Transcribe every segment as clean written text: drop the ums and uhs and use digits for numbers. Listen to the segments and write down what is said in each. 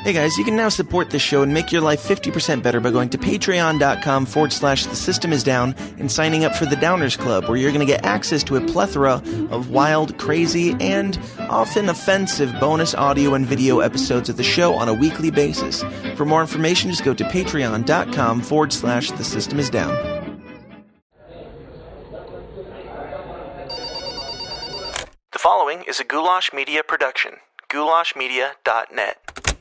Hey guys, you can now support this show and make your life 50% better by going to patreon.com/The System Is Down and signing up for the Downers Club, where you're going to get access to a plethora of wild, crazy, and often offensive bonus audio and video episodes of the show on a weekly basis. For more information, just go to patreon.com/The System Is Down. The following is a Goulash Media production. goulashmedia.net.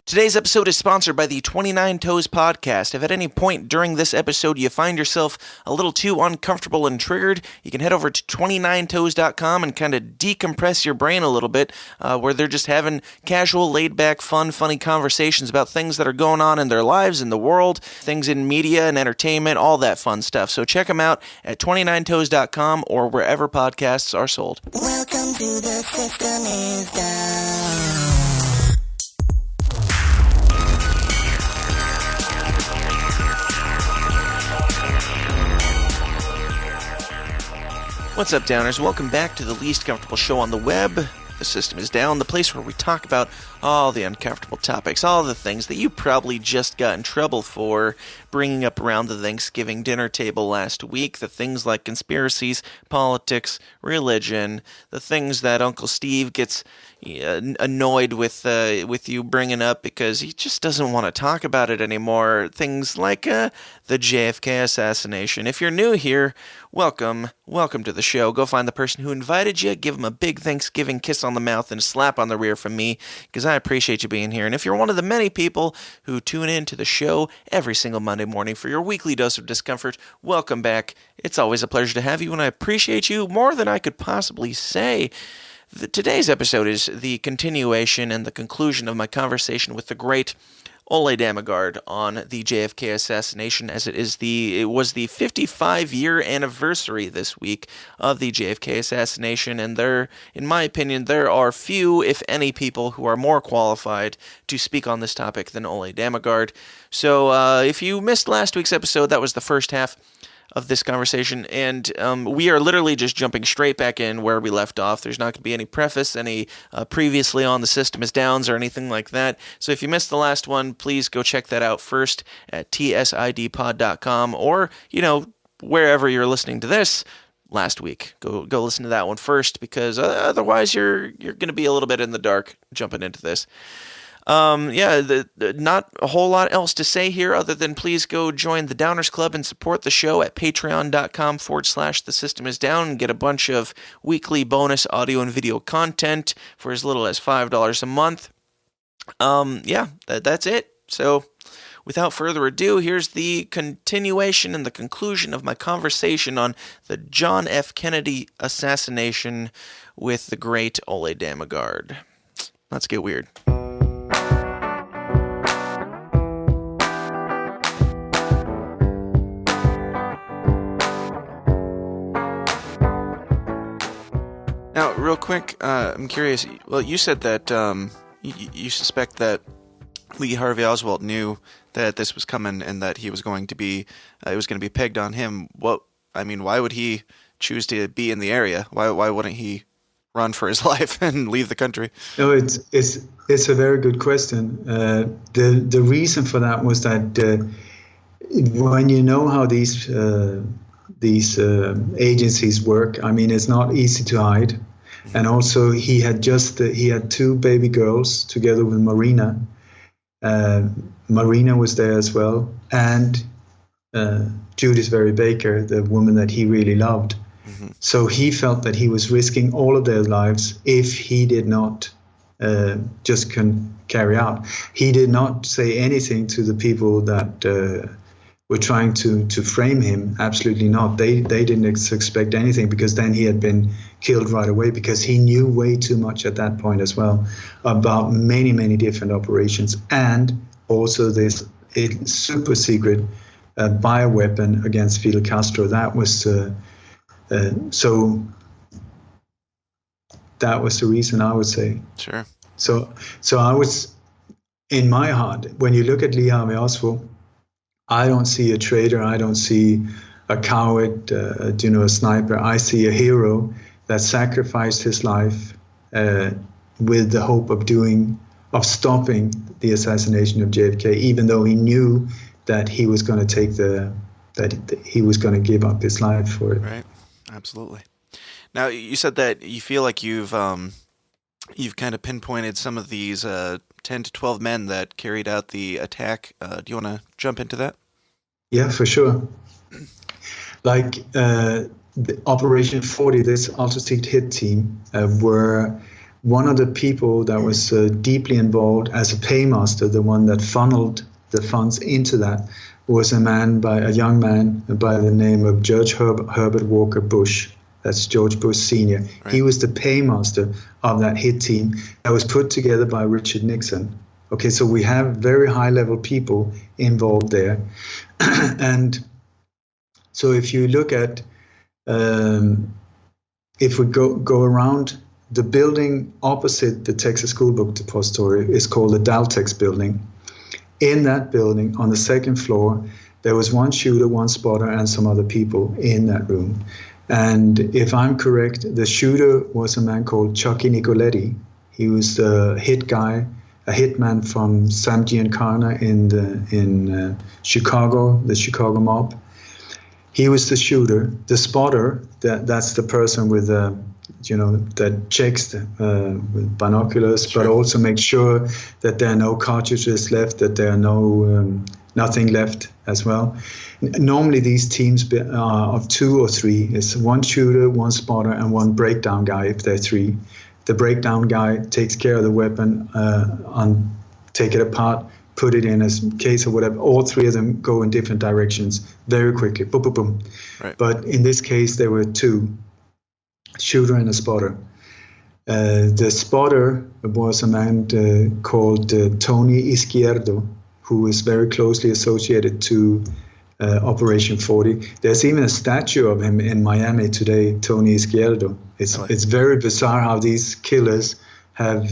Today's episode is sponsored by the 29 Toes podcast. If at any point during this episode you find yourself a little too uncomfortable and triggered, you can head over to 29toes.com and kind of decompress your brain a little bit, where they're just having casual, laid-back, fun, funny conversations about things that are going on in their lives, in the world, things in media and entertainment, all that fun stuff. So check them out at 29toes.com or wherever podcasts are sold. Welcome to the System Is Down. What's up, Downers? Welcome back to the least comfortable show on the web. The System Is Down, the place where we talk about all the uncomfortable topics, all the things that you probably just got in trouble for bringing up around the Thanksgiving dinner table last week, the things like conspiracies, politics, religion, the things that Uncle Steve gets annoyed with you bringing up because he just doesn't want to talk about it anymore, things like the JFK assassination. If you're new here, welcome to the show. Go find the person who invited you, give them a big Thanksgiving kiss on the mouth and a slap on the rear from me, because I appreciate you being here. And if you're one of the many people who tune in to the show every single Monday morning for your weekly dose of discomfort, welcome back. It's always a pleasure to have you, and I appreciate you more than I could possibly say. Today's episode is the continuation and the conclusion of my conversation with the great Ole Dammegard on the JFK assassination, as it was the 55-year anniversary this week of the JFK assassination, and in my opinion, there are few, if any, people who are more qualified to speak on this topic than Ole Dammegard. So if you missed last week's episode, that was the first half of this conversation, and we are literally just jumping straight back in where we left off. There's not going to be any preface, any previously on the System Is Downs or anything like that. So if you missed the last one, please go check that out first at tsidpod.com, or, wherever you're listening to this last week. Go listen to that one first, because otherwise you're going to be a little bit in the dark jumping into this. Not a whole lot else to say here other than please go join the Downers Club and support the show at patreon.com/The System Is Down and get a bunch of weekly bonus audio and video content for as little as $5 a month. That's it. So without further ado, here's the continuation and the conclusion of my conversation on the John F. Kennedy assassination with the great Ole Dammegard. Let's get weird. Now, real quick, I'm curious. Well, you said that you suspect that Lee Harvey Oswald knew that this was coming and that he was going to be, it was going to be pegged on him. Why would he choose to be in the area? Why wouldn't he run for his life and leave the country? No, it's a very good question. The reason for that was that when you know how these agencies work, it's not easy to hide. And also, he had two baby girls together with Marina. Marina was there as well, and Judith Very Baker, the woman that he really loved. Mm-hmm. So he felt that he was risking all of their lives if he did not just carry out. He did not say anything to the people that were trying to frame him. Absolutely not. They didn't expect anything, because then he had been killed right away, because he knew way too much at that point as well about many, many different operations, and also this super secret bioweapon against Fidel Castro. That was so that was the reason, I would say. Sure. So I was, in my heart, when you look at Lee Harvey Oswald, I don't see a traitor. I don't see a coward, a sniper. I see a hero that sacrificed his life with the hope of of stopping the assassination of JFK, even though he knew that he was going to he was going to give up his life for it. Right. Absolutely. Now, you said that you feel like you've kind of pinpointed some of these 10 to 12 men that carried out the attack. Do you want to jump into that? Yeah, for sure. Like the Operation 40, this ultra-secret hit team were one of the people that was deeply involved as a paymaster. The one that funneled the funds into that was a young man by the name of Judge Herbert Walker Bush. That's George Bush Sr. Right. He was the paymaster of that hit team that was put together by Richard Nixon. Okay, so we have very high-level people involved there. And so if you look at, if we go around, the building opposite the Texas School Book Depository is called the Daltex building. In that building, on the second floor, there was one shooter, one spotter, and some other people in that room. And if I'm correct, the shooter was a man called Chucky Nicoletti. He was a hit guy, a hitman from Sam Giancana in Chicago, the Chicago mob. He was the shooter. The spotter, that's the person with that checks with binoculars, sure, but also makes sure that there are no cartridges left, that there are nothing left as well. Normally these teams are of 2 or 3. It's one shooter, one spotter, and one breakdown guy if they're 3. The breakdown guy takes care of the weapon, take it apart, put it in a case or whatever. All 3 of them go in different directions very quickly. Boom, boom, boom. Right. But in this case, there were 2, shooter and a spotter. The spotter was a man called Tony Izquierdo, who is very closely associated to Operation 40. There's even a statue of him in Miami today, Tony Izquierdo. It's very bizarre how these killers have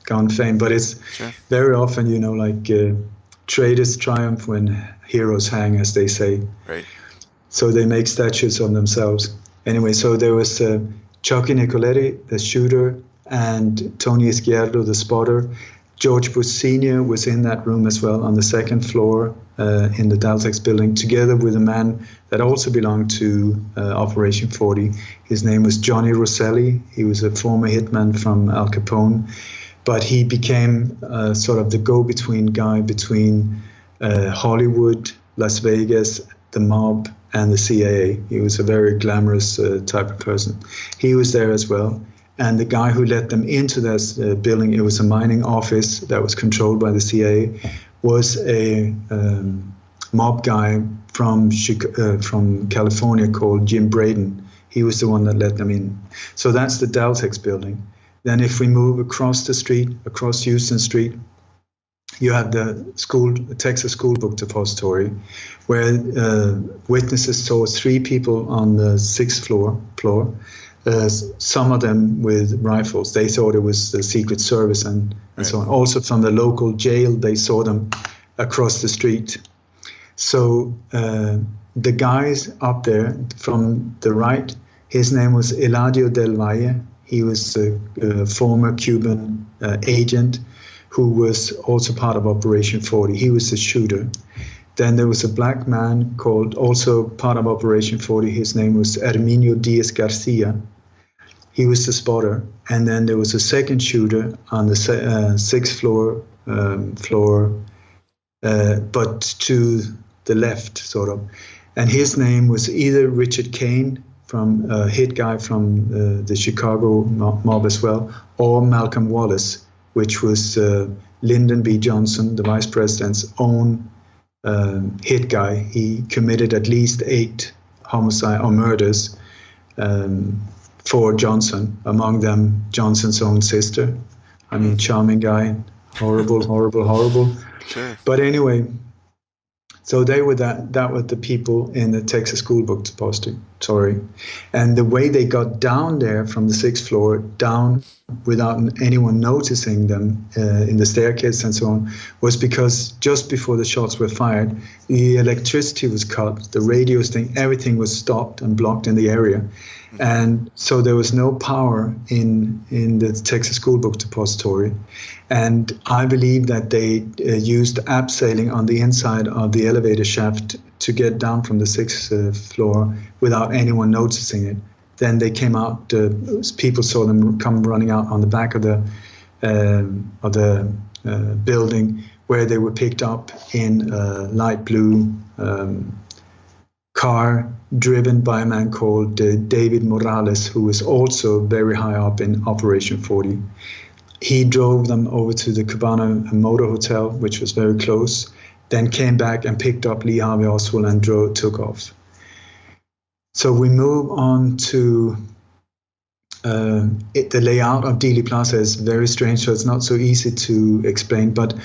gone fame, but it's sure, very often, traitors triumph when heroes hang, as they say. Right. So they make statues of themselves. Anyway, so there was Chucky Nicoletti, the shooter, and Tony Izquierdo, the spotter. George Bush Sr. was in that room as well on the second floor in the Daltex building, together with a man that also belonged to Operation 40. His name was Johnny Rosselli. He was a former hitman from Al Capone, but he became sort of the go-between guy between Hollywood, Las Vegas, the mob, and the CIA. He was a very glamorous type of person. He was there as well. And the guy who let them into this building, it was a mining office that was controlled by the CIA, was a mob guy from California called Jim Braden. He was the one that let them in. So that's the Daltex building. Then if we move across the street, across Houston Street, you have the Texas School Book Depository, where witnesses saw 3 people on the 6th floor. Some of them with rifles. They thought it was the Secret Service and right, so on. Also from the local jail, they saw them across the street. So the guys up there from the right, his name was Eladio del Valle. He was a former Cuban agent who was also part of Operation 40. He was the shooter. Then there was a black man called, also part of Operation 40. His name was Herminio Diaz Garcia. He was the spotter. And then there was a second shooter on the 6th floor, but to the left, sort of. And his name was either Richard Kane, from a hit guy from the Chicago mob as well, or Malcolm Wallace, which was Lyndon B. Johnson, the vice president's own hit guy. He committed at least 8 homicide or murders for Johnson, among them Johnson's own sister. I mean, charming guy, horrible, horrible, horrible. Sure. But anyway, so they were that were the people in the Texas School Book depository. And the way they got down there from the 6th floor, down without anyone noticing them in the staircase and so on, was because just before the shots were fired, the electricity was cut, the radios thing, everything was stopped and blocked in the area. And so there was no power in the Texas Schoolbook Depository. And I believe that they used abseiling on the inside of the elevator shaft to get down from the 6th floor without anyone noticing it. Then they came out, people saw them come running out on the back of the building, where they were picked up in a light blue car driven by a man called David Morales, who was also very high up in Operation 40. He drove them over to the Cabana Motor Hotel, which was very close, then came back and picked up Lee Harvey Oswald and took off. So we move on to the layout of Dealey Plaza is very strange, so it's not so easy to explain. But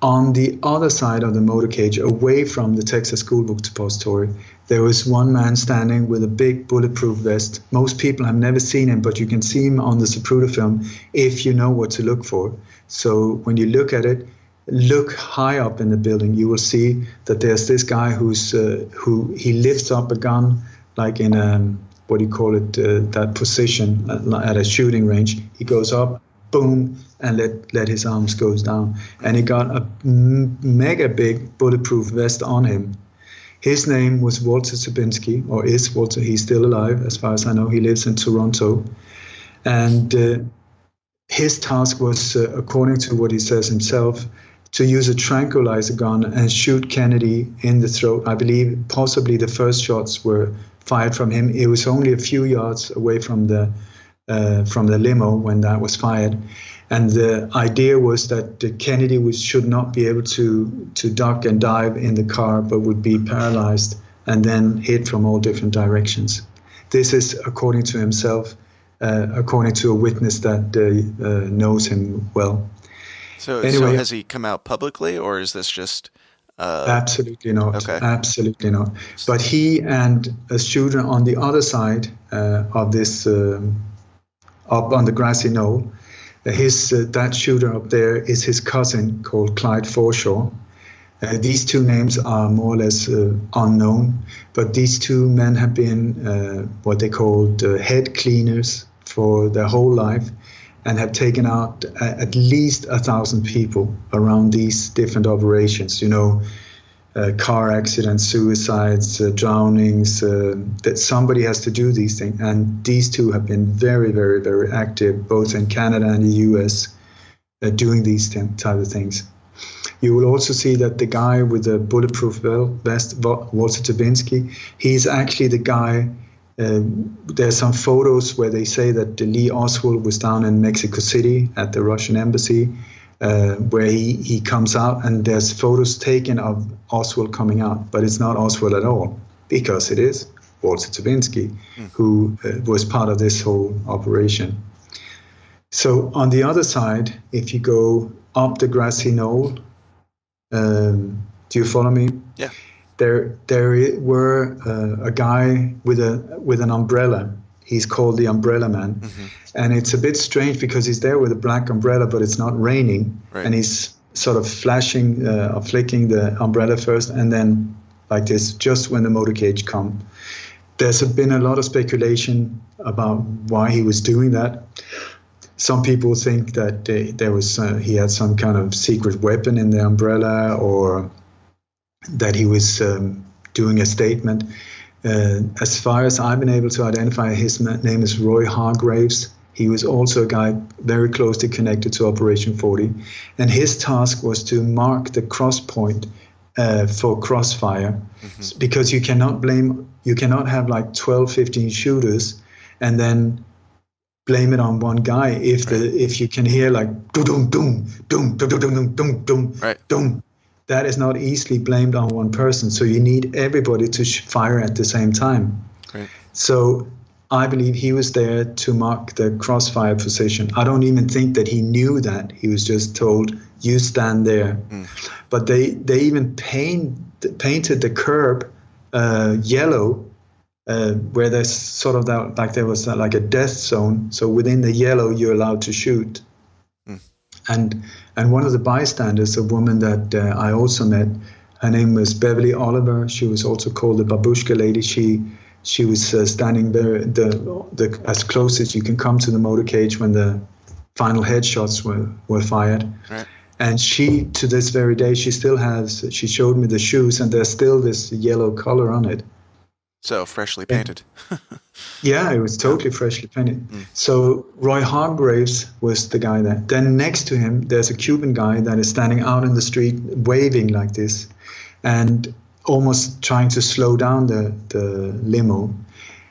on the other side of the motorcade, away from the Texas Schoolbook Depository, there was one man standing with a big bulletproof vest. Most people have never seen him, but you can see him on the Zapruder film if you know what to look for. So when you look at it, look high up in the building, you will see that there's this guy who he lifts up a gun like in that position at a shooting range. He goes up, boom, and let his arms goes down. And he got a mega big bulletproof vest on him. His name was Walter Zabinski, or is Walter. He's still alive, as far as I know. He lives in Toronto. And his task was, according to what he says himself, to use a tranquilizer gun and shoot Kennedy in the throat. I believe possibly the first shots were fired from him. It was only a few yards away from the limo when that was fired. And the idea was that Kennedy should not be able to duck and dive in the car, but would be paralyzed and then hit from all different directions. This is according to himself, according to a witness that knows him well. So has he come out publicly, or is this just... Absolutely not. Okay. Absolutely not. But he and a shooter on the other side of this, up on the grassy knoll, that shooter up there is his cousin called Clyde Forshaw. These two names are more or less unknown, but these two men have been what they called head cleaners for their whole life, and have taken out at least 1,000 people around these different operations. Car accidents, suicides, drownings. That somebody has to do these things, and these two have been very, very, very active, both in Canada and the U.S., doing these type of things. You will also see that the guy with the bulletproof vest, Walter Tabinski, he's actually the guy. There's some photos where they say that Lee Oswald was down in Mexico City at the Russian embassy, where he comes out, and there's photos taken of Oswald coming out, but it's not Oswald at all, because it is Walter Tabinski, who was part of this whole operation. So on the other side, if you go up the grassy knoll, do you follow me? Yeah. There were a guy with an umbrella. He's called the Umbrella Man. Mm-hmm. And it's a bit strange because he's there with a black umbrella, but it's not raining. Right. And he's sort of flashing or flicking the umbrella first, and then like this, just when the motorcade come. There's been a lot of speculation about why he was doing that. Some people think that he had some kind of secret weapon in the umbrella, or that he was doing a statement. As far as I've been able to identify, his name is Roy Hargraves. He was also a guy very closely connected to Operation 40. And his task was to mark the cross point for crossfire, because you cannot have like 12, 15 shooters and then blame it on one guy if you can hear like dum dum dum dum dum dum dum dum dum. That is not easily blamed on one person. So you need everybody to fire at the same time. Right. So I believe he was there to mark the crossfire position. I don't even think that he knew that. He was just told, you stand there. But they even painted the curb yellow where there's sort of that, like there was like a death zone. So within the yellow, you're allowed to shoot. And one of the bystanders, a woman that I also met, her name was Beverly Oliver. She was also called the Babushka Lady. She was standing there, the as close as you can come to the motorcade when the final headshots were fired. Right. And she, to this very day, she showed me the shoes, and there's still this yellow color on it. So freshly painted. Yeah, it was totally freshly painted. So Roy Hargraves was the guy there. Then next to him, there's a Cuban guy that is standing out in the street waving like this and almost trying to slow down the limo.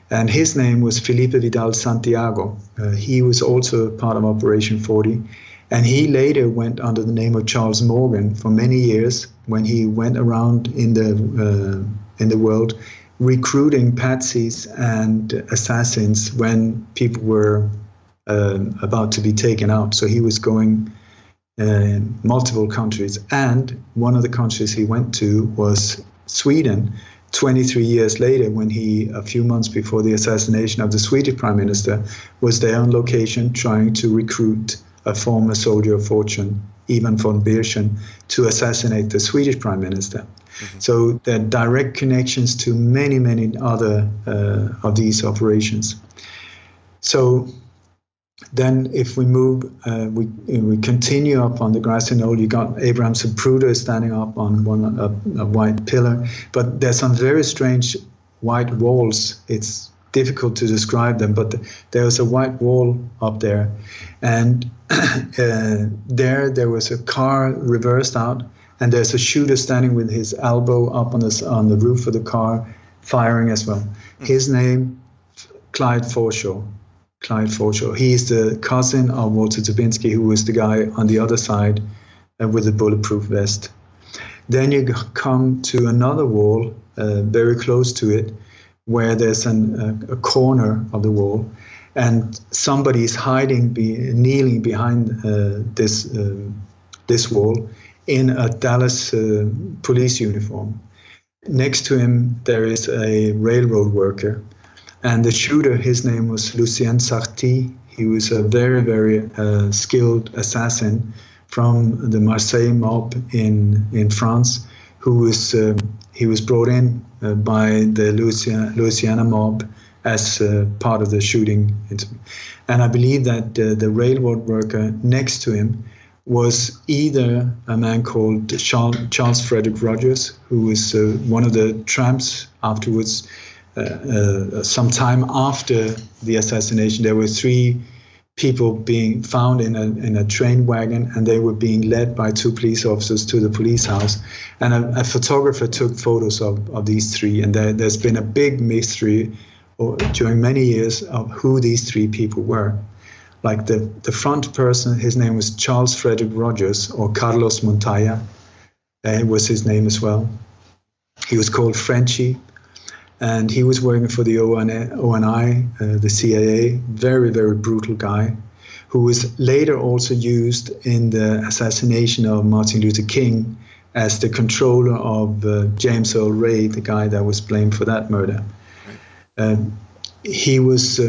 And his name was Felipe Vidal Santiago. He was also part of Operation 40. And he later went under the name of Charles Morgan for many years when he went around in the world recruiting patsies and assassins when people were about to be taken out. So he was going in multiple countries. And one of the countries he went to was Sweden 23 years later, when he, a few months before the assassination of the Swedish Prime Minister, was there on location trying to recruit a former soldier of fortune, Ivan von Birchen, to assassinate the Swedish Prime Minister. So there are direct connections to many, many other of these operations. So then if we move, we continue up on the grassy knoll. You got Abraham Zapruder standing up on a white pillar, but there's some very strange white walls. It's difficult to describe them, but there was a white wall up there, and there was a car reversed out, and there's a shooter standing with his elbow up on the roof of the car, firing as well. His name, Clyde Forshaw. He is the cousin of Walter Dubinsky, who was the guy on the other side with the bulletproof vest. Then you come to another wall, very close to it, where there's a corner of the wall, and somebody is kneeling behind this wall in a Dallas police uniform. Next to him, there is a railroad worker. And the shooter, his name was Lucien Sarti. He was a very, very skilled assassin from the Marseille mob in France, he was brought in by the Louisiana mob as part of the shooting. And I believe that the railroad worker next to him was either a man called Charles Frederick Rogers, who was one of the tramps afterwards. Some time after the assassination, there were 3 people being found in a train wagon, and they were being led by 2 police officers to the police house. And a photographer took photos of these 3, and there's been a big mystery during many years of who these 3 people were. Like the front person, his name was Charles Frederick Rogers, or Carlos Montoya, was his name as well. He was called Frenchie. And he was working for the ONI, the CIA, very, very brutal guy, who was later also used in the assassination of Martin Luther King as the controller of James Earl Ray, the guy that was blamed for that murder. He was,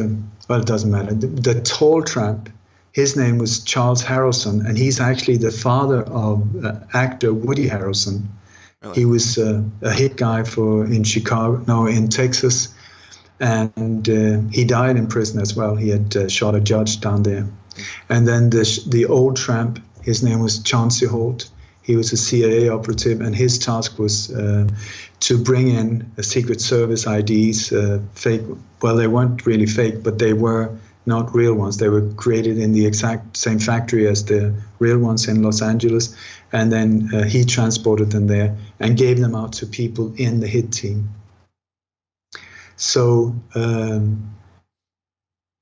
well, it doesn't matter. The tall tramp, his name was Charles Harrelson, and he's actually the father of actor Woody Harrelson. Really? He was a hit guy in Texas, and he died in prison as well. He had shot a judge down there. And then the old tramp, his name was Chauncey Holt. He was a CIA operative, and his task was to bring in Secret Service IDs, fake. Well, they weren't really fake, but they were not real ones. They were created in the exact same factory as the real ones in Los Angeles. And then he transported them there and gave them out to people in the hit team. So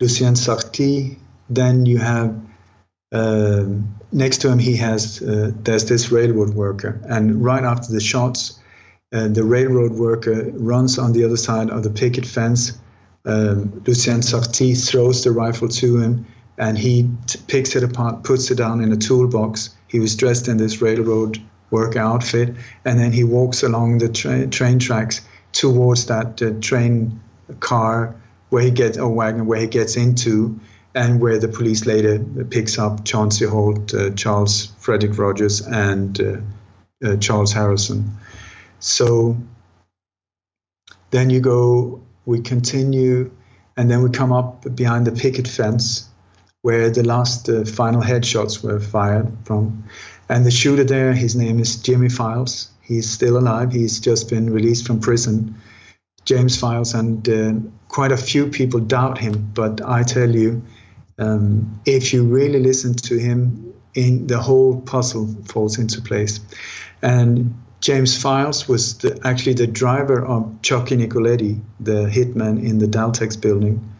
Lucien Sarti, then you have next to him there's this railroad worker. And right after the shots, the railroad worker runs on the other side of the picket fence. Lucien Sarti throws the rifle to him, and he picks it apart, puts it down in a toolbox. He was dressed in this railroad worker outfit, and then he walks along the train tracks towards that train car wagon where he gets into, and where the police later picks up Chauncey Holt, Charles Frederick Rogers, and Charles Harrison. So then we continue, and then we come up behind the picket fence where the last final headshots were fired from. And the shooter there, his name is Jimmy Files. He's still alive. He's just been released from prison, James Files, and quite a few people doubt him. But I tell you, if you really listen to him, the whole puzzle falls into place. And James Files was actually the driver of Chucky Nicoletti, the hitman in the Daltex building.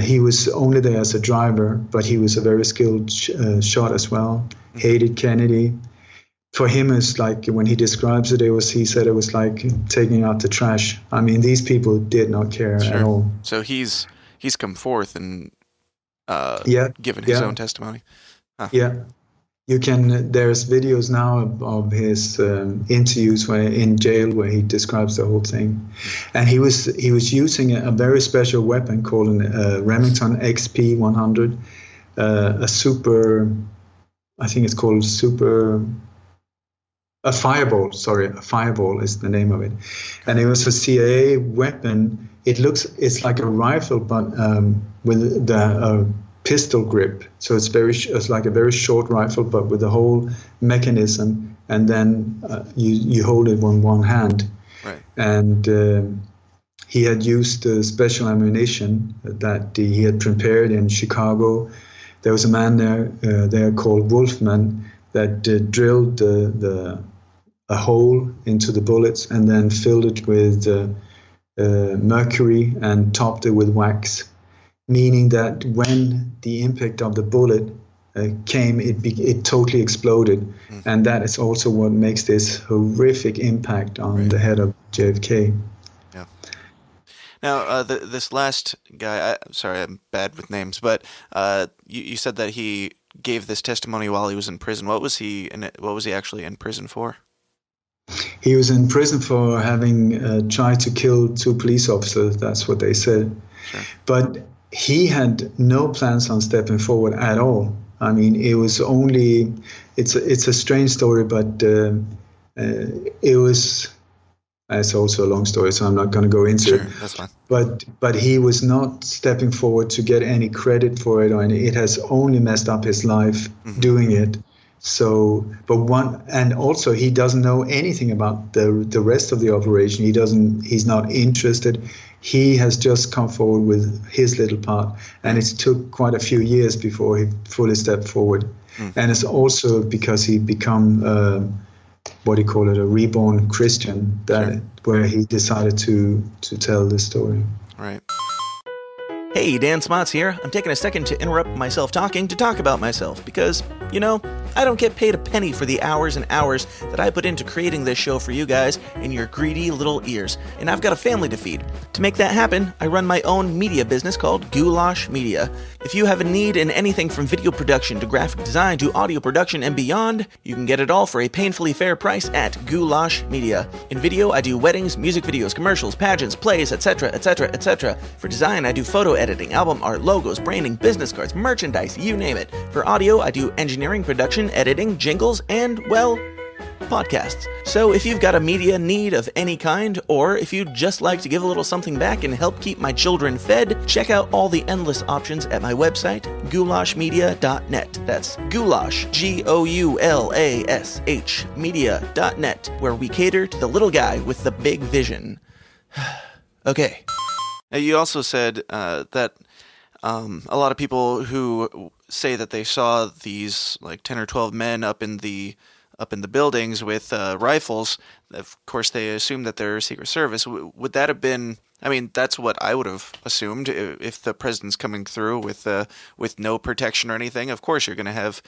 He was only there as a driver, but he was a very skilled shot as well. Hated Kennedy. For him, it's like when he describes it, he said it was like taking out the trash. I mean, these people did not care at all. So he's come forth and given his own testimony. Huh. Yeah. There's videos now of his interviews in jail where he describes the whole thing. And he was using a very special weapon called a Remington XP100, a Fireball. A Fireball is the name of it. And it was a CIA weapon. It's like a rifle, but with the pistol grip, so it's like a very short rifle, but with the whole mechanism, and then you hold it in one hand. Right. And he had used special ammunition that he had prepared in Chicago. There was a man there called Wolfman that drilled a hole into the bullets and then filled it with mercury and topped it with wax, meaning that when the impact of the bullet came, it totally exploded. And that is also what makes this horrific impact on the head of JFK. Yeah. Now, this last guy, sorry, I'm bad with names, but you said that he gave this testimony while he was in prison. What was he actually in prison for? He was in prison for having tried to kill 2 police officers. That's what they said. Sure. But he had no plans on stepping forward at all. I mean, it's a strange story, but it's also a long story, so I'm not going to go into it. Sure, that's fine. But he was not stepping forward to get any credit for it, and it has only messed up his life doing it. So, and also he doesn't know anything about the rest of the operation. He's not interested. He has just come forward with his little part, and it took quite a few years before he fully stepped forward. And it's also because he become a reborn Christian where he decided to tell this story. Right. Hey, Dan Smots here. I'm taking a second to interrupt myself talking to talk about myself because, I don't get paid a penny for the hours and hours that I put into creating this show for you guys in your greedy little ears, and I've got a family to feed. To make that happen, I run my own media business called Goulash Media. If you have a need in anything from video production to graphic design to audio production and beyond, you can get it all for a painfully fair price at Goulash Media. In video, I do weddings, music videos, commercials, pageants, plays, etc., etc., etc. For design, I do photo editing, album art, logos, branding, business cards, merchandise, you name it. For audio, I do engineering, production, editing, jingles, and, podcasts. So if you've got a media need of any kind, or if you'd just like to give a little something back and help keep my children fed, check out all the endless options at my website, goulashmedia.net. That's goulash, Goulash, media.net, where we cater to the little guy with the big vision. Okay. Now, you also said that a lot of people who say that they saw these 10 or 12 men up in the buildings with rifles, of course they assume that they're Secret Service. Would that have been? I mean, that's what I would have assumed if the president's coming through with no protection or anything. Of course, you're going to have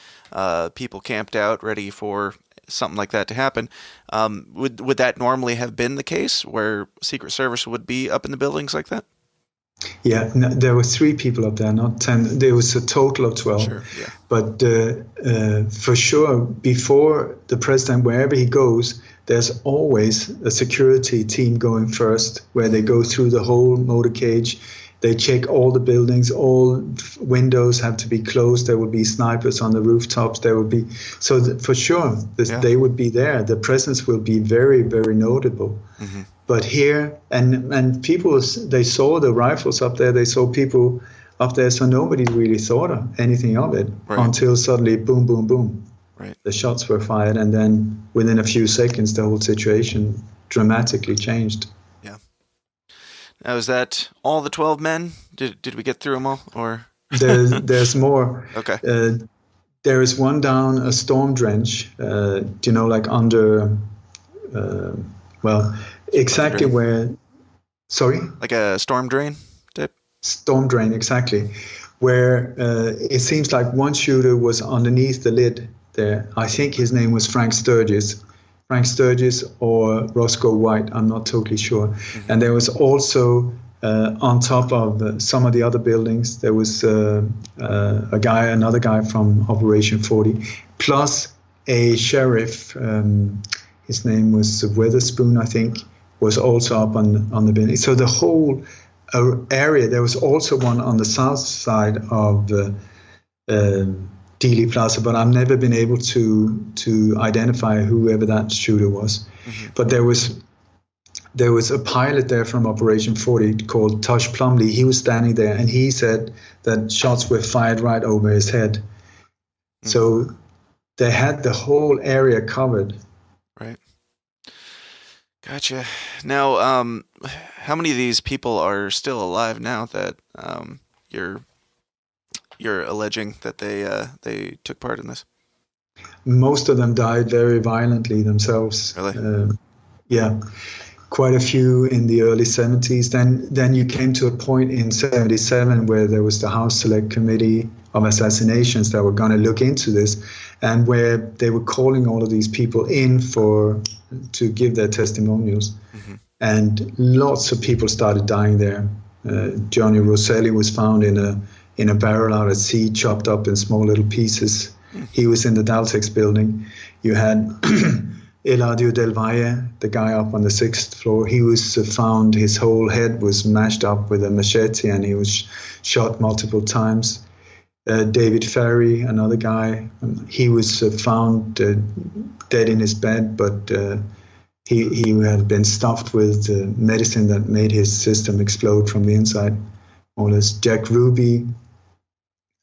people camped out ready for something like that to happen. Would that normally have been the case, where Secret Service would be up in the buildings like that? Yeah, no, there were 3 people up there, not 10. There was a total of 12. Sure, yeah. But for sure, before the president, wherever he goes, there's always a security team going first, where they go through the whole motorcade. They check all the buildings, all windows have to be closed. There will be snipers on the rooftops. There will be, for sure, they would be there. The presence will be very, very notable. Mm-hmm. But here, and people, they saw the rifles up there. They saw people up there, so nobody really thought of anything of it until suddenly, boom, boom, boom. Right. The shots were fired, and then within a few seconds, the whole situation dramatically changed. Yeah. Now, is that all the 12 men? Did we get through them all, or? There's more. Okay. There is one down a storm drain. Like under, exactly where. Sorry. Like a storm drain type. Storm drain, exactly, where it seems like one shooter was underneath the lid there. I think his name was Frank Sturgis or Roscoe White, I'm not totally sure. Mm-hmm. And there was also on top of some of the other buildings, there was another guy from Operation 40, plus a sheriff, his name was Witherspoon, I think, was also up on the building. So the whole area, there was also one on the south side of Dealey Plaza, but I've never been able to identify whoever that shooter was. Mm-hmm. But there was a pilot there from Operation 40 called Tosh Plumley. He was standing there, and he said that shots were fired right over his head. Mm-hmm. So they had the whole area covered. Right. Gotcha. Now, how many of these people are still alive now that you're alleging that they took part in this? Most of them died very violently themselves. Really? Yeah, quite a few in the early 70s. Then you came to a point in 77 where there was the House Select Committee of Assassinations that were going to look into this, and where they were calling all of these people in to give their testimonials. Mm-hmm. And lots of people started dying there. Johnny Rosselli was found in a barrel out at sea, chopped up in small little pieces. He was in the Daltex building. You had Eladio Del Valle, the guy up on the 6th floor. He was found, his whole head was mashed up with a machete, and he was shot multiple times. David Ferry, another guy, he was found dead in his bed, but he had been stuffed with medicine that made his system explode from the inside, more or less. Jack Ruby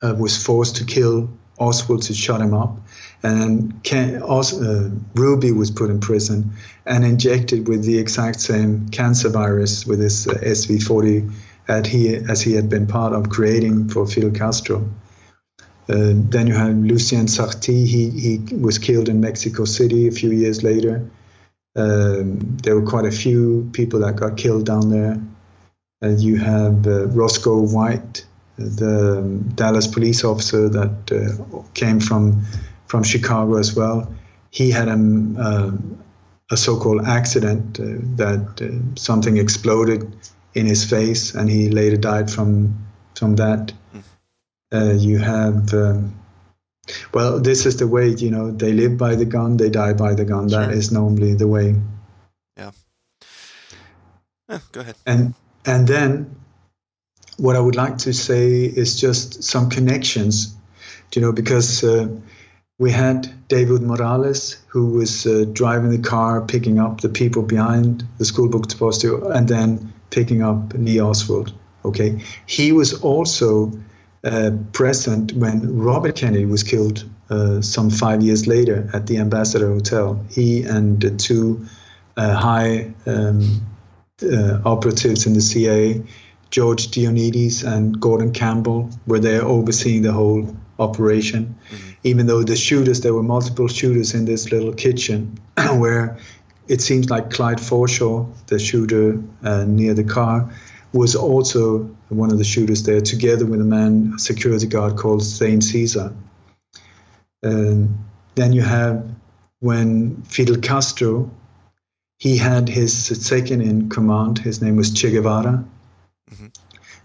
was forced to kill Oswald to shut him up, and Ruby was put in prison and injected with the exact same cancer virus with this SV40 as he had been part of creating for Fidel Castro. Then you have Lucien Sarti. He was killed in Mexico City a few years later. There were quite a few people that got killed down there. You have Roscoe White, the Dallas police officer that came from Chicago as well. He had a so-called accident that something exploded in his face, and he later died from that. You have, this is the way, they live by the gun, they die by the gun. Sure. That is normally the way. Yeah. Go ahead. And then what I would like to say is just some connections, because we had David Morales, who was driving the car, picking up the people behind the school book depository, and then picking up Lee Oswald. Okay. He was also present when Robert Kennedy was killed some 5 years later at the Ambassador Hotel. He and the two high operatives in the CIA, George Dionides and Gordon Campbell, were there overseeing the whole operation. Mm-hmm. Even though there were multiple shooters in this little kitchen where it seems like Clyde Forshaw, the shooter near the car, was also one of the shooters there, together with a security guard called Thane Caesar. Then you have when Fidel Castro, he had his second in command. His name was Che Guevara. Mm-hmm.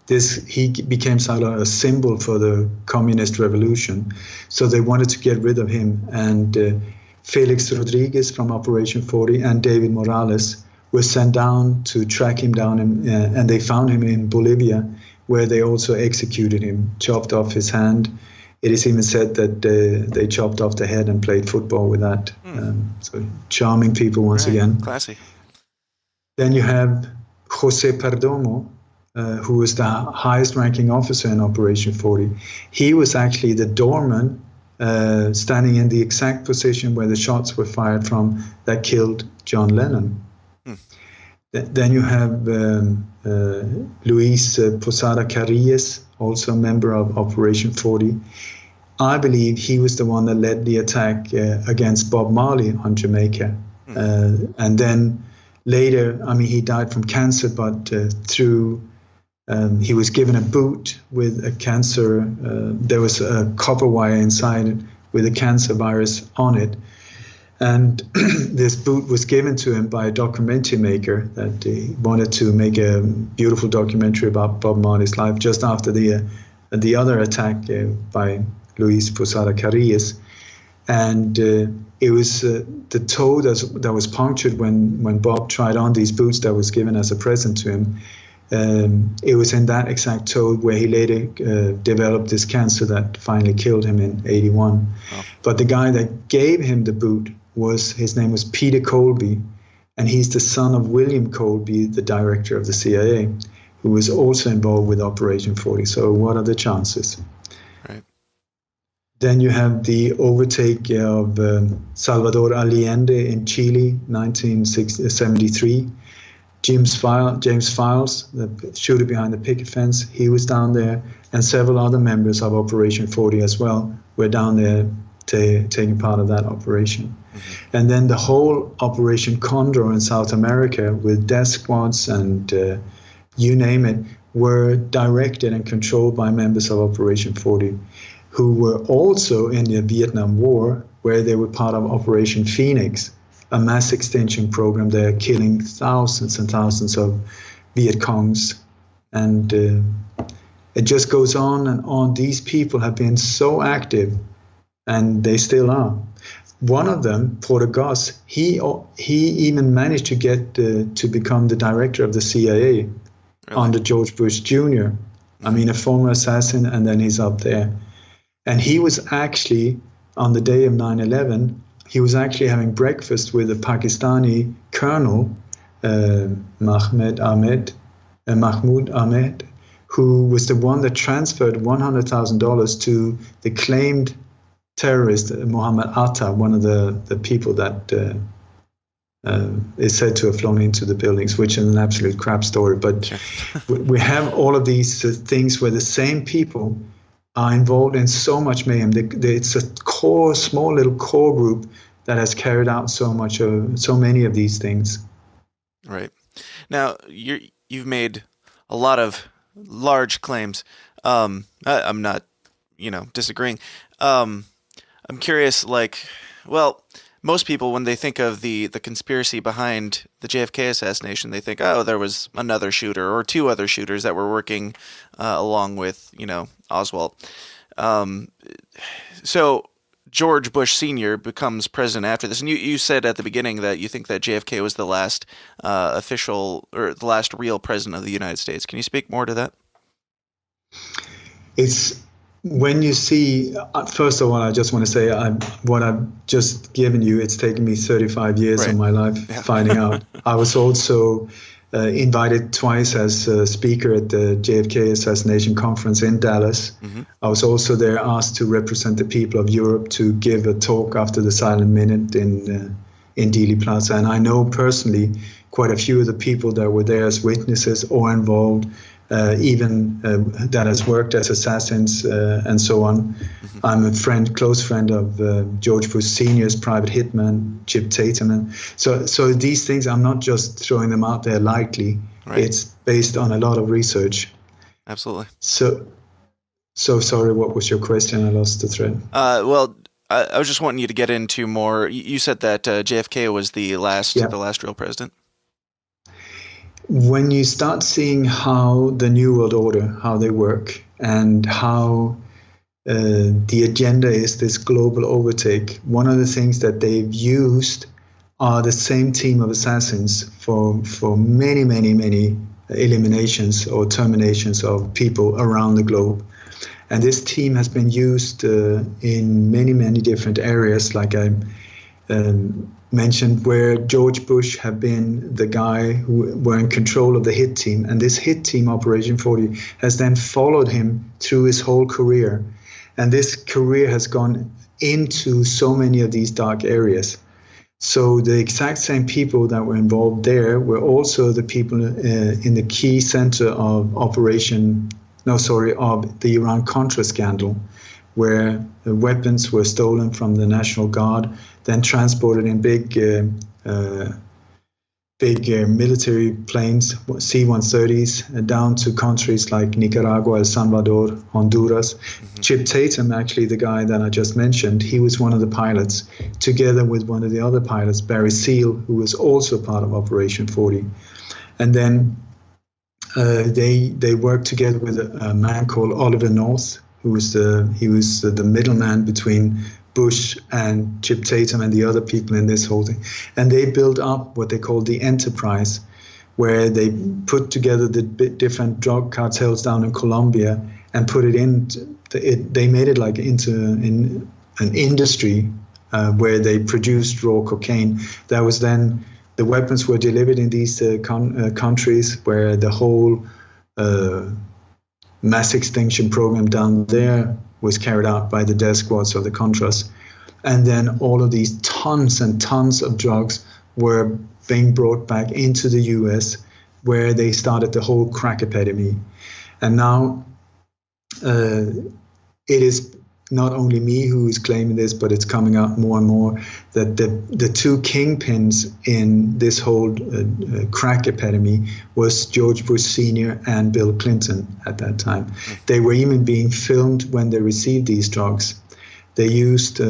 he became sort of a symbol for the communist revolution. So they wanted to get rid of him. And Felix Rodriguez from Operation 40 and David Morales were sent down to track him down, and they found him in Bolivia, where they also executed him, chopped off his hand. It is even said that they chopped off the head and played football with that. So charming people once again. Classy. Then you have Jose Perdomo, who was the highest ranking officer in Operation 40. He was actually the doorman standing in the exact position where the shots were fired from that killed John Lennon. Then you have Luis Posada Carillas, also a member of Operation 40. I believe he was the one that led the attack against Bob Marley on Jamaica. And then later, he died from cancer, but he was given a boot with a cancer. There was a copper wire inside with a cancer virus on it. And this boot was given to him by a documentary maker that he wanted to make a beautiful documentary about Bob Marley's life just after the other attack by Luis Posada Carillas. And it was the toe that was punctured when Bob tried on these boots that was given as a present to him. It was in that exact toe where he later developed this cancer that finally killed him in 81. Oh. But the guy that gave him the boot, his name was Peter Colby, and he's the son of William Colby, the director of the CIA, who was also involved with Operation 40. So what are the chances? Right. Then you have the overtake of Salvador Allende in Chile, 1973. James Files, the shooter behind the picket fence, he was down there, and several other members of Operation 40 as well were down there taking part of that operation. And then the whole Operation Condor in South America with death squads and you name it were directed and controlled by members of Operation 40, who were also in the Vietnam War, where they were part of Operation Phoenix, a mass extinction program there, killing thousands and thousands of Viet Congs. And it just goes on and on. These people have been so active, and they still are. One of them, Porter Goss, he even managed to get to become the director of the CIA under George Bush Jr. A former assassin, and then he's up there. And he was actually, on the day of 9/11, he was actually having breakfast with a Pakistani colonel, Mahmoud Ahmed, who was the one that transferred $100,000 to the claimed terrorist Mohammed Atta, one of the people that is said to have flown into the buildings, which is an absolute crap story. But we have all of these things where the same people are involved in so much mayhem. It's a small little core group that has carried out so many of these things. Right. Now, you've made a lot of large claims. I'm not, disagreeing. I'm curious, most people, when they think of the conspiracy behind the JFK assassination, they think, oh, there was another shooter or two other shooters that were working along with, Oswald. So George Bush Sr. becomes president after this. And you said at the beginning that you think that JFK was the last official or the last real president of the United States. Can you speak more to that? It's when you see, first of all, I just want to say what I've just given you, it's taken me 35 years of my life finding out. I was also invited twice as a speaker at the JFK Assassination Conference in Dallas. Mm-hmm. I was also there asked to represent the people of Europe to give a talk after the Silent Minute in Dealey Plaza. And I know personally quite a few of the people that were there as witnesses or involved, even that has worked as assassins and so on. Mm-hmm. I'm a close friend of George Bush Sr.'s private hitman, Chip Tatum. So these things, I'm not just throwing them out there lightly. Right. It's based on a lot of research. Absolutely. So sorry, what was your question? I lost the thread. I was just wanting you to get into more. You said that JFK was the last real president. when you start seeing how the New World Order, how they work, and how the agenda is this global overtake, one of the things that they've used are the same team of assassins for many, many, many eliminations or terminations of people around the globe. And this team has been used in many, many different areas, like I mentioned, where George Bush had been the guy who were in control of the hit team. And this hit team, Operation 40, has then followed him through his whole career. And this career has gone into so many of these dark areas. So the exact same people that were involved there were also the people in the key center of of the Iran-Contra scandal, where the weapons were stolen from the National Guard, then transported in big military planes, C-130s, down to countries like Nicaragua, El Salvador, Honduras. Chip Tatum, actually the guy that I just mentioned, he was one of the pilots, together with one of the other pilots, Barry Seal, who was also part of Operation 40. And then they worked together with a man called Oliver North, who was the middleman between Bush and Chip Tatum and the other people in this whole thing. And they built up what they called the Enterprise, where they put together the different drug cartels down in Colombia and put it in. They made it like into an industry where they produced raw cocaine. That was then, the weapons were delivered in these countries, where the whole mass extinction program down there was carried out by the death squads of the Contras. And then all of these tons and tons of drugs were being brought back into the US, where they started the whole crack epidemic. And now it is not only me who is claiming this, but it's coming out more and more that the two kingpins in this whole crack epidemic was George Bush Sr. and Bill Clinton at that time. They were even being filmed when they received these drugs. They used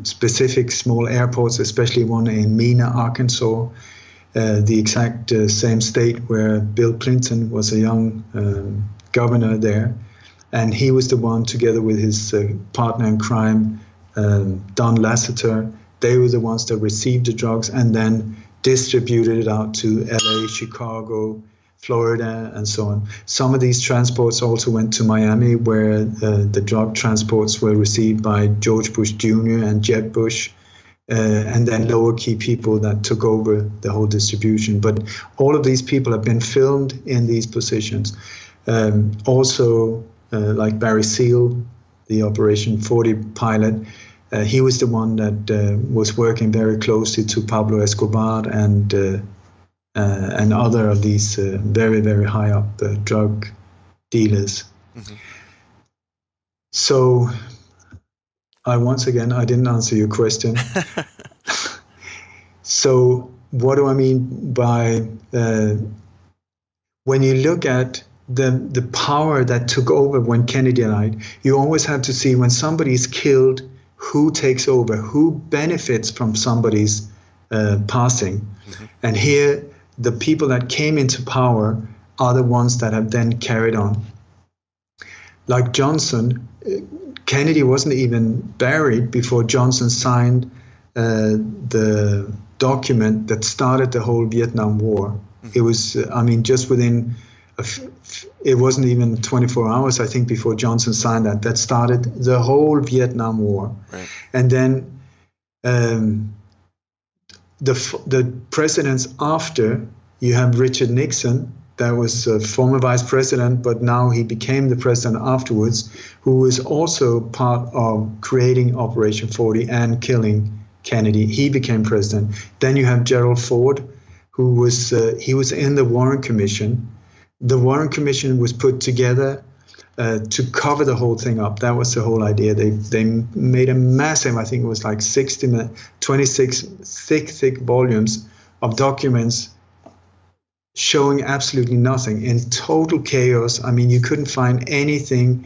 specific small airports, especially one in Mena, Arkansas, the exact same state where Bill Clinton was a young governor there. And he was the one, together with his partner in crime, Don Lasseter. They were the ones that received the drugs and then distributed it out to LA, Chicago, Florida, and so on. Some of these transports also went to Miami, where the drug transports were received by George Bush Jr. and Jeb Bush, and then lower key people that took over the whole distribution. But all of these people have been filmed in these positions. Like Barry Seal, the Operation 40 pilot, he was the one that was working very closely to Pablo Escobar and other of these very, very high up drug dealers. Mm-hmm. So, I didn't answer your question. So, what do I mean by when you look at the power that took over when Kennedy died? You always have to see, when somebody is killed, who takes over, who benefits from somebody's passing. Mm-hmm. And here, the people that came into power are the ones that have then carried on. Like Johnson, Kennedy wasn't even buried before Johnson signed the document that started the whole Vietnam War. Mm-hmm. It was, just within it wasn't even 24 hours, I think, before Johnson signed that started the whole Vietnam War. Right. And then the presidents after, you have Richard Nixon, that was a former vice president, but now he became the president afterwards, who was also part of creating Operation 40 and killing Kennedy. He became president. Then you have Gerald Ford, who was he was in the Warren Commission. The Warren Commission was put together to cover the whole thing up. That was the whole idea. They made a massive, I think it was like 26 thick volumes of documents showing absolutely nothing, in total chaos. You couldn't find anything.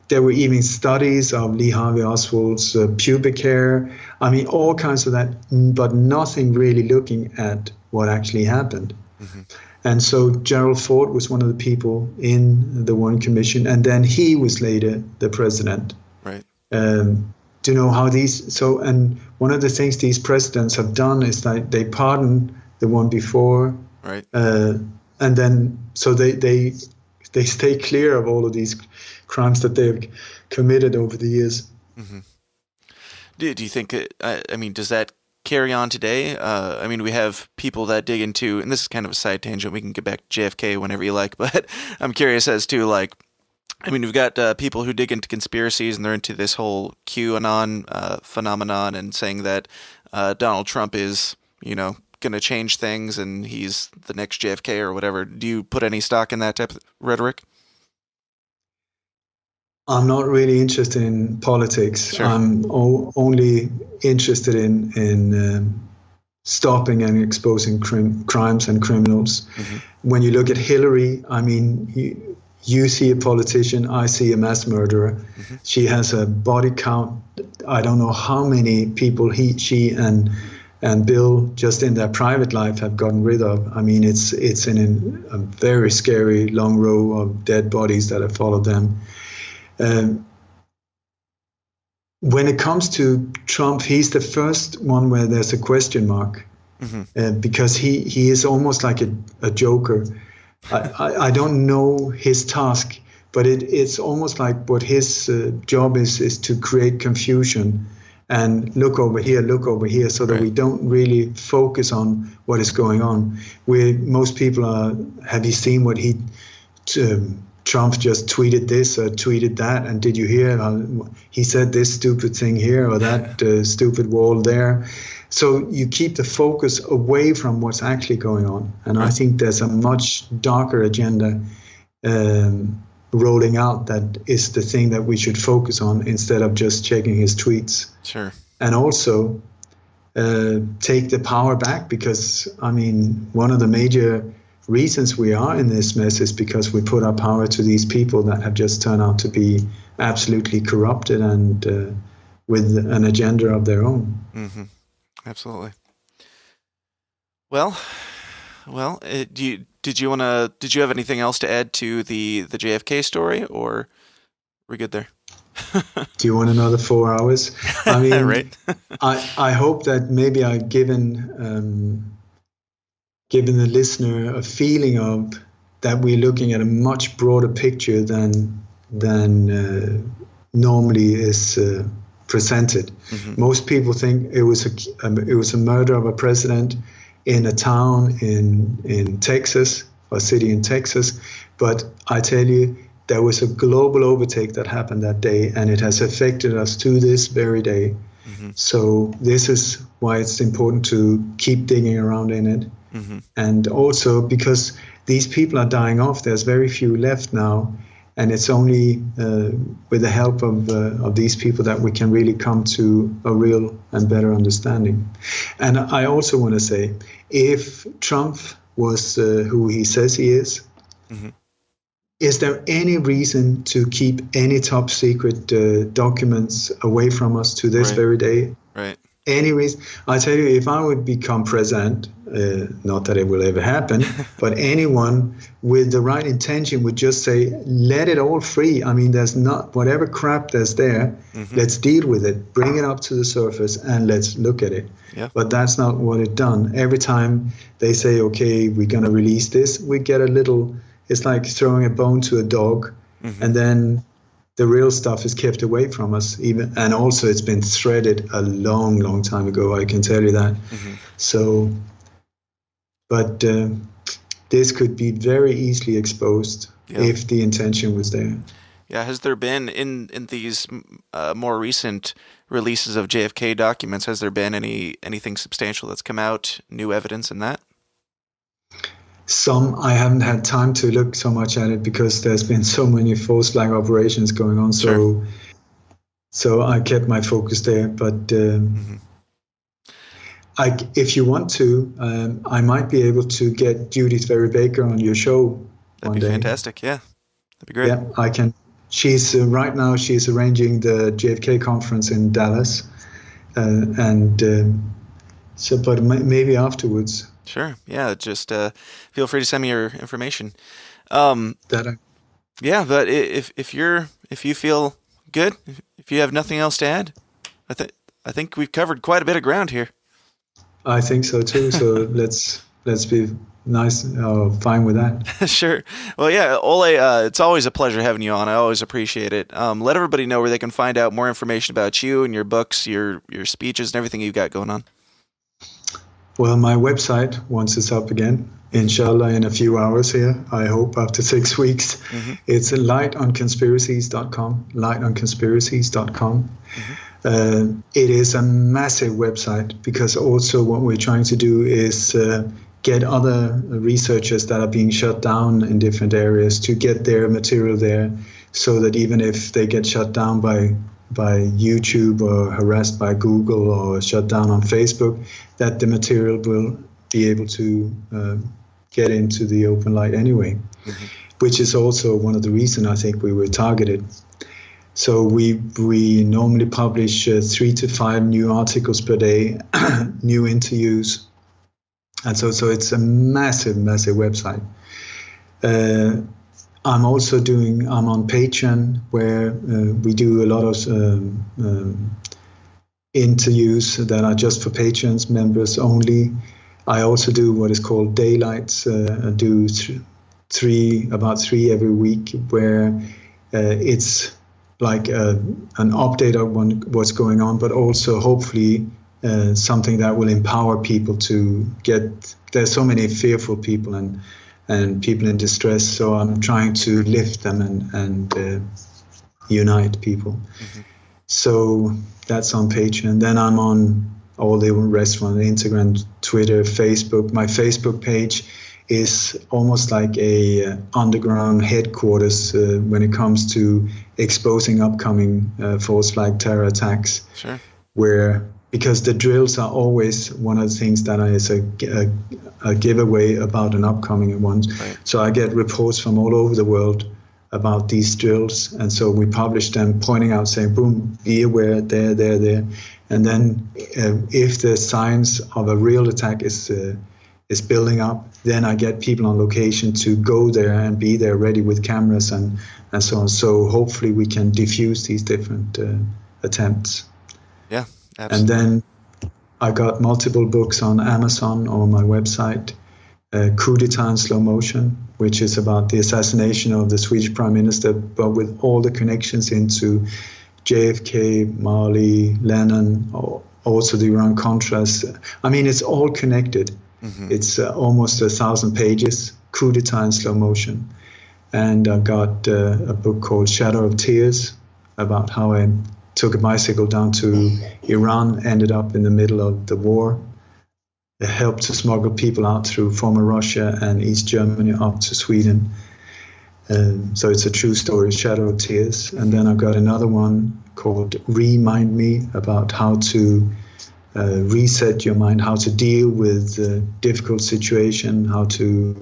There were even studies of Lee Harvey Oswald's pubic hair. All kinds of that, but nothing really looking at what actually happened. And so Gerald Ford was one of the people in the Warren Commission, and then he was later the president. Right. Do you know how these? So, and one of the things these presidents have done is that they pardon the one before, right, and then so they stay clear of all of these crimes that they've committed over the years. Do you think? I mean, does that carry on today? I mean, we have people that dig into, and this is kind of a side tangent. We can get back to JFK whenever you like, but I'm curious as to like. I mean, we've got people who dig into conspiracies, and they're into this whole QAnon phenomenon, and saying that Donald Trump is, going to change things, and he's the next JFK or whatever. Do you put any stock in that type of rhetoric? I'm not really interested in politics. Sure. I'm only interested in stopping and exposing crimes and criminals. When you look at Hillary, I mean, you see a politician, I see a mass murderer. She has a body count. I don't know how many people she and Bill just in their private life have gotten rid of. I mean, it's in a very scary long row of dead bodies that have followed them. When it comes to Trump, he's the first one where there's a question mark, because he is almost like a joker. I don't know his task, but it's almost like what his job is to create confusion and look over here, so that we don't really focus on what is going on. Most people are, have you seen what Trump just tweeted this or tweeted that, and did you hear he said this stupid thing here or that stupid wall there? So you keep the focus away from what's actually going on. And I think there's a much darker agenda rolling out that is the thing that we should focus on instead of just checking his tweets. Sure. And also take the power back, because, I mean, one of the major reasons we are in this mess is because we put our power to these people that have just turned out to be absolutely corrupted and with an agenda of their own. Absolutely. Well. Did you have anything else to add to the JFK story, or we're good there? Do you want another 4 hours? I mean, right. I hope that maybe I've given the listener a feeling of that we're looking at a much broader picture than normally is presented. Most people think it was a murder of a president in a town in Texas, or city in Texas, but I tell you, there was a global overtake that happened that day, and it has affected us to this very day. So this is why it's important to keep digging around in it. And also because these people are dying off, there's very few left now, and it's only with the help of these people that we can really come to a real and better understanding. And I also want to say, if Trump was who he says he is there any reason to keep any top secret documents away from us to this very day? Right. Any reason? I tell you, if I would become president, not that it will ever happen, but anyone with the right intention would just say, let it all free. I mean, there's not, whatever crap there's there, let's deal with it, bring it up to the surface, and let's look at it. Yeah. But that's not what it's done. Every time they say, okay, we're going to release this, we get a little, it's like throwing a bone to a dog, and then the real stuff is kept away from us. And also it's been threaded a long, long time ago, I can tell you that. So, but this could be very easily exposed if the intention was there. Yeah, has there been, in these more recent releases of JFK documents, has there been anything substantial that's come out, new evidence in that? Some, I haven't had time to look so much at it because there's been so many false flag operations going on. So, so I kept my focus there. But if you want to, I might be able to get Judith Very Baker on your show. That'd be fantastic. Yeah, that'd be great. Yeah, I can. She's right now. She's arranging the JFK conference in Dallas, so. But maybe afterwards. Sure. Yeah. Just feel free to send me your information. Um, That I, yeah, but if you feel good, if you have nothing else to add, I think I think we've covered quite a bit of ground here. I think so too. So let's be nice, fine with that. Sure. Well, yeah, Ole, it's always a pleasure having you on. I always appreciate it. Let everybody know where they can find out more information about you and your books, your speeches, and everything you've got going on. Well, my website, once it's up again, inshallah, in a few hours here, I hope after 6 weeks, it's lightonconspiracies.com, lightonconspiracies.com. It is a massive website because also what we're trying to do is get other researchers that are being shut down in different areas to get their material there, so that even if they get shut down by YouTube or harassed by Google or shut down on Facebook, that the material will be able to get into the open light anyway, which is also one of the reasons I think we were targeted. So we normally publish 3 to 5 new articles per day, new interviews, and so it's a massive website. I'm on Patreon, where we do a lot of interviews that are just for patrons, members only. I also do what is called daylights. I do about three every week, where it's like an update of what's going on, but also hopefully something that will empower people to get. There's so many fearful people and people in distress, so I'm trying to lift them and unite people. So that's on Patreon. Then I'm on all the rest on Instagram, Twitter, Facebook. My Facebook page is almost like a underground headquarters when it comes to exposing upcoming false flag terror attacks. Sure. Because the drills are always one of the things that is a giveaway about an upcoming one. Right. So I get reports from all over the world about these drills, and so we publish them, pointing out, saying, boom, be aware, there. And then if the signs of a real attack is building up, then I get people on location to go there and be there ready with cameras and so on. So hopefully we can diffuse these different attempts. Yeah, absolutely. And then I got multiple books on Amazon or my website. Coup d'etat in slow motion, which is about the assassination of the Swedish Prime Minister, but with all the connections into JFK, Mali, Lenin, also the Iran-Contras. I mean, it's all connected. It's almost 1,000 pages, coup d'etat in slow motion. And I've got a book called Shadow of Tears, about how I took a bicycle down to Iran, ended up in the middle of the war. It helped to smuggle people out through former Russia and East Germany up to Sweden. So it's a true story, Shadow of Tears. And then I've got another one called Remind Me, about how to reset your mind, how to deal with difficult situation, how to,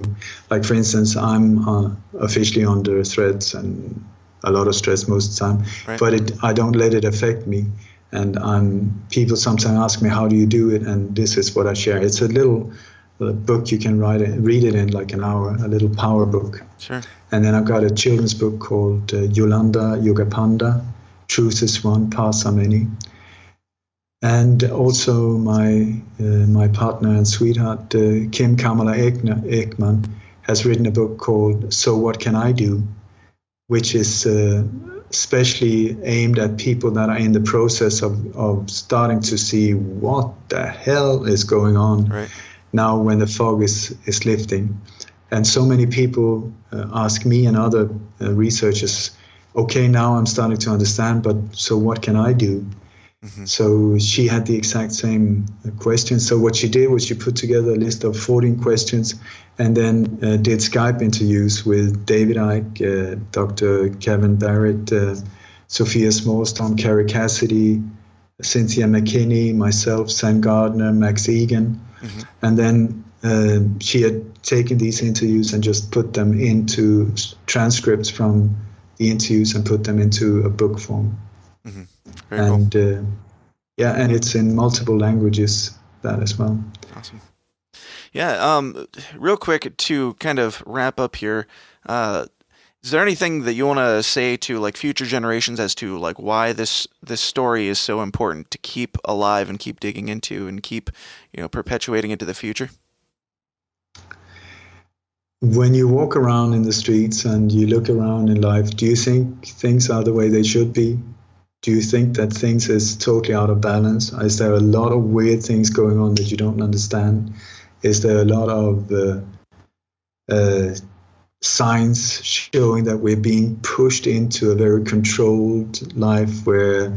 like for instance, I'm officially under threats and a lot of stress most of the time, right. But I don't let it affect me. And people sometimes ask me, how do you do it? And this is what I share. It's a little book you can read it in like an hour, a little power book. Sure. And then I've got a children's book called Yolanda Yogapanda, Truth is One, Paths Are Many. And also my partner and sweetheart, Kim Kamala Ekman, has written a book called So What Can I Do?, which is especially aimed at people that are in the process of starting to see what the hell is going on now when the fog is lifting. And so many people ask me and other researchers, okay, now I'm starting to understand, but so what can I do? So she had the exact same question. So what she did was she put together a list of 14 questions and then did Skype interviews with David Icke, Dr. Kevin Barrett, Sophia Smallstone, Carrie Cassidy, Cynthia McKinney, myself, Sam Gardner, Max Egan. And then she had taken these interviews and just put them into transcripts from the interviews and put them into a book form. Very and cool. And it's in multiple languages, that as well. Awesome. Yeah. Real quick to kind of wrap up here. Is there anything that you want to say to like future generations as to like why this story is so important to keep alive and keep digging into and keep, perpetuating into the future? When you walk around in the streets and you look around in life, do you think things are the way they should be? Do you think that things is totally out of balance? Is there a lot of weird things going on that you don't understand? Is there a lot of signs showing that we're being pushed into a very controlled life where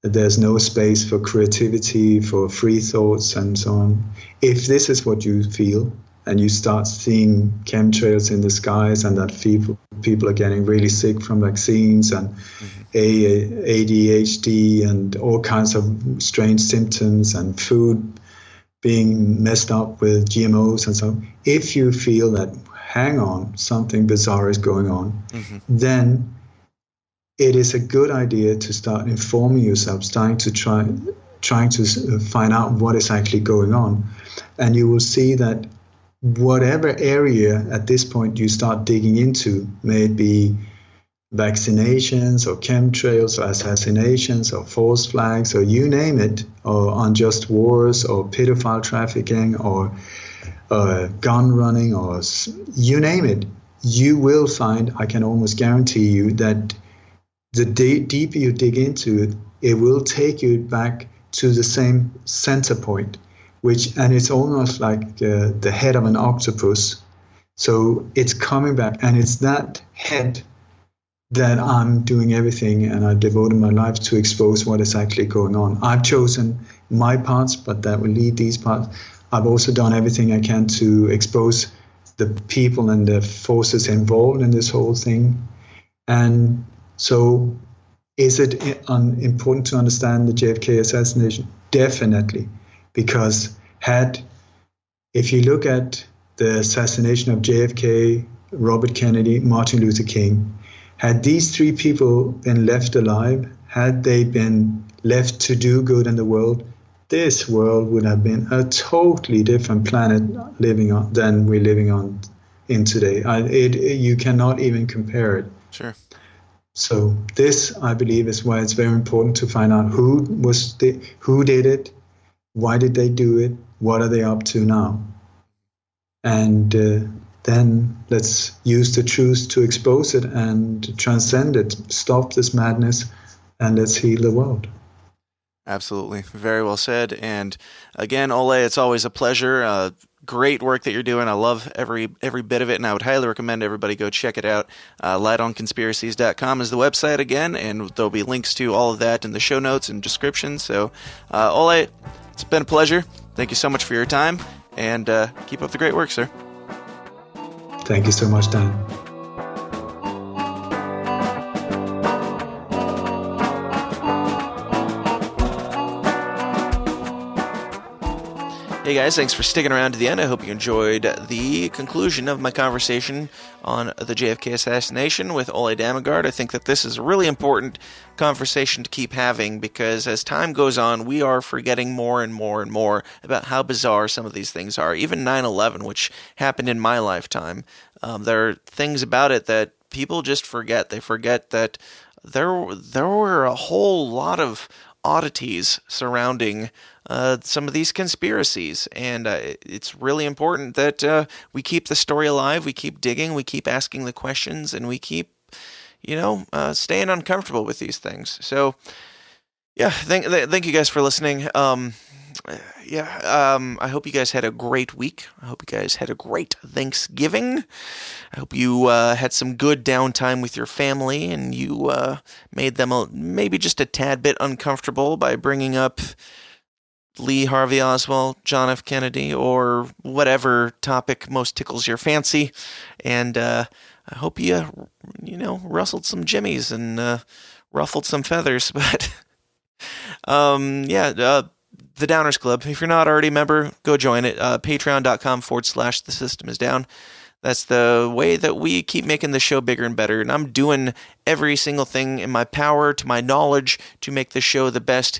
there's no space for creativity, for free thoughts, and so on? If this is what you feel, and you start seeing chemtrails in the skies, and that people are getting really sick from vaccines and ADHD and all kinds of strange symptoms, and food being messed up with GMOs and so on. If you feel that, hang on, something bizarre is going on, then it is a good idea to start informing yourself, trying to find out what is actually going on. And you will see that whatever area at this point you start digging into, may it be vaccinations or chemtrails or assassinations or false flags or you name it, or unjust wars or pedophile trafficking or gun running or you name it, you will find, I can almost guarantee you, that the deeper you dig into it, it will take you back to the same center point, and it's almost like the head of an octopus. So it's coming back, and it's that head that I'm doing everything, and I devoted my life to expose what is actually going on. I've chosen my parts, but that will lead these parts. I've also done everything I can to expose the people and the forces involved in this whole thing. And so is it important to understand the JFK assassination? Definitely, because if you look at the assassination of JFK, Robert Kennedy, Martin Luther King, had these three people been left alive, had they been left to do good in the world, this world would have been a totally different planet than we're living on in today. You cannot even compare it. Sure. So this, I believe, is why it's very important to find out who did it, why did they do it, what are they up to now, and then let's use the truth to expose it and transcend it, stop this madness, and let's heal the world. Absolutely. Very well said. And again, Ole, it's always a pleasure. Great work that you're doing. I love every bit of it, and I would highly recommend everybody go check it out. lightonconspiracies.com is the website again, and there'll be links to all of that in the show notes and description. So, Ole, it's been a pleasure. Thank you so much for your time, and keep up the great work, sir. Thank you so much, Dan. Hey guys, thanks for sticking around to the end. I hope you enjoyed the conclusion of my conversation on the JFK assassination with Ole Dammegard. I think that this is a really important conversation to keep having, because as time goes on, we are forgetting more and more and more about how bizarre some of these things are. Even 9/11, which happened in my lifetime, there are things about it that people just forget. They forget that there were a whole lot of oddities surrounding some of these conspiracies, and it's really important that we keep the story alive, we keep digging, we keep asking the questions, and we keep, staying uncomfortable with these things. So, yeah, thank you guys for listening. I hope you guys had a great week. I hope you guys had a great Thanksgiving. I hope you had some good downtime with your family, and you made them maybe just a tad bit uncomfortable by bringing up Lee Harvey Oswald, John F. Kennedy, or whatever topic most tickles your fancy. And I hope you, rustled some jimmies and ruffled some feathers. But, the Downers Club. If you're not already a member, go join it. Patreon.com/The System Is Down. That's the way that we keep making the show bigger and better. And I'm doing every single thing in my power, to my knowledge, to make the show the best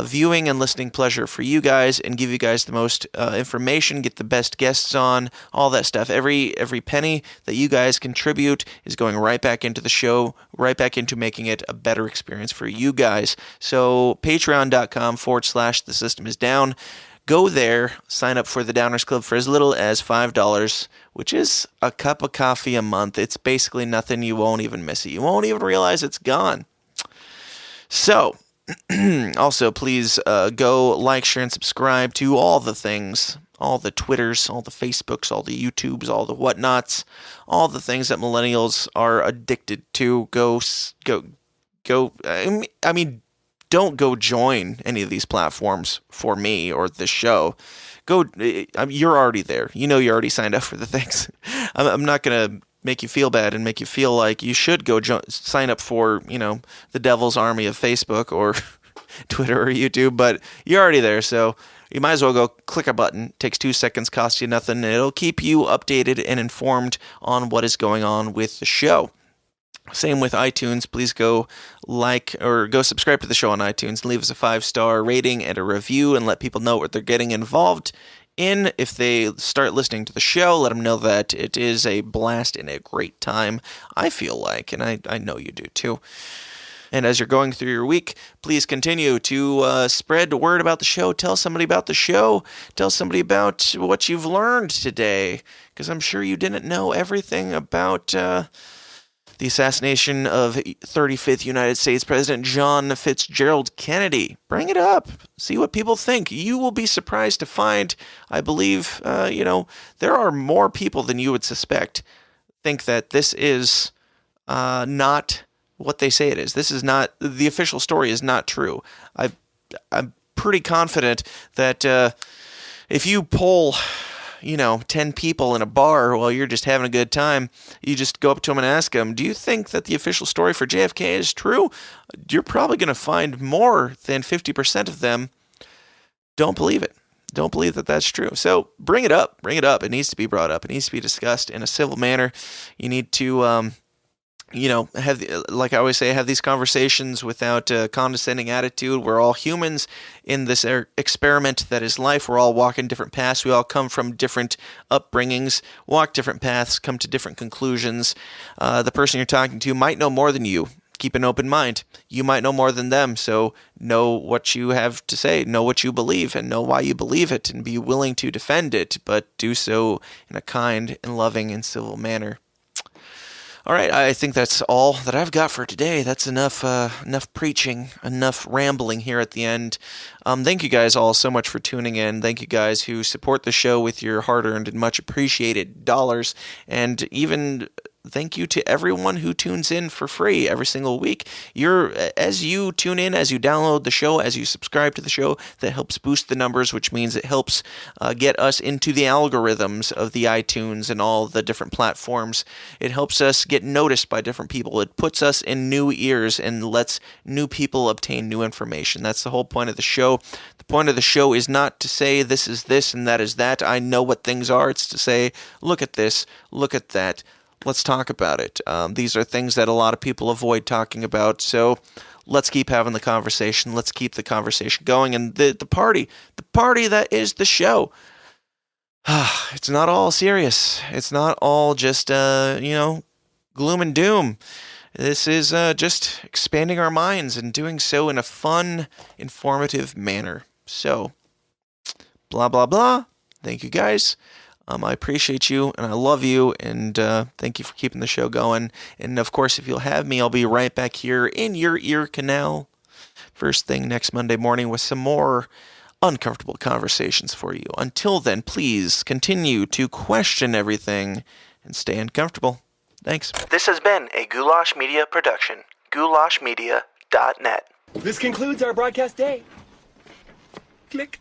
viewing and listening pleasure for you guys and give you guys the most information, get the best guests on, all that stuff. Every penny that you guys contribute is going right back into the show, right back into making it a better experience for you guys. So patreon.com/The System Is Down. Go there, sign up for the Downers Club for as little as $5, which is a cup of coffee a month. It's basically nothing. You won't even miss it. You won't even realize it's gone. So, also, please go like, share, and subscribe to all the things, all the Twitters, all the Facebooks, all the YouTubes, all the whatnots, all the things that millennials are addicted to. Go. I mean, don't go join any of these platforms for me or this show. Go. You're already there. You know you already signed up for the things. I'm not gonna make you feel bad and make you feel like you should go sign up for, the devil's army of Facebook or Twitter or YouTube, but you're already there, so you might as well go click a button. It takes 2 seconds, costs you nothing, and it'll keep you updated and informed on what is going on with the show. Same with iTunes. Please go go subscribe to the show on iTunes and leave us a 5-star rating and a review and let people know what they're getting involved in. If they start listening to the show, let them know that it is a blast and a great time, I feel like, and I know you do too. And as you're going through your week, please continue to spread the word about the show. Tell somebody about the show. Tell somebody about what you've learned today, because I'm sure you didn't know everything about the assassination of 35th United States President John Fitzgerald Kennedy. Bring it up. See what people think. You will be surprised to find, I believe, there are more people than you would suspect think that this is not what they say it is. This is not, the official story is not true. I'm pretty confident that if you poll 10 people in a bar while you're just having a good time, you just go up to them and ask them, do you think that the official story for JFK is true? You're probably going to find more than 50% of them don't believe it. Don't believe that that's true. So bring it up. Bring it up. It needs to be brought up. It needs to be discussed in a civil manner. You need to like I always say, have these conversations without a condescending attitude. We're all humans in this experiment that is life. We're all walking different paths. We all come from different upbringings, walk different paths, come to different conclusions. The person you're talking to might know more than you. Keep an open mind. You might know more than them, so know what you have to say, know what you believe, and know why you believe it, and be willing to defend it, but do so in a kind and loving and civil manner. All right, I think that's all that I've got for today. That's enough preaching, enough rambling here at the end. Thank you guys all so much for tuning in. Thank you guys who support the show with your hard-earned and much appreciated dollars, and even thank you to everyone who tunes in for free every single week. As you tune in, as you download the show, as you subscribe to the show, that helps boost the numbers, which means it helps get us into the algorithms of the iTunes and all the different platforms. It helps us get noticed by different people. It puts us in new ears and lets new people obtain new information. That's the whole point of the show. The point of the show is not to say this is this and that is that. I know what things are. It's to say, look at this, look at that. Let's talk about it. These are things that a lot of people avoid talking about, so let's keep having the conversation. Let's keep the conversation going. And the party that is the show, it's not all serious. It's not all just, gloom and doom. This is just expanding our minds and doing so in a fun, informative manner. So, blah, blah, blah. Thank you, guys. I appreciate you, and I love you, and thank you for keeping the show going. And, of course, if you'll have me, I'll be right back here in your ear canal first thing next Monday morning with some more uncomfortable conversations for you. Until then, please continue to question everything and stay uncomfortable. Thanks. This has been a Goulash Media production. goulashmedia.net. This concludes our broadcast day. Click.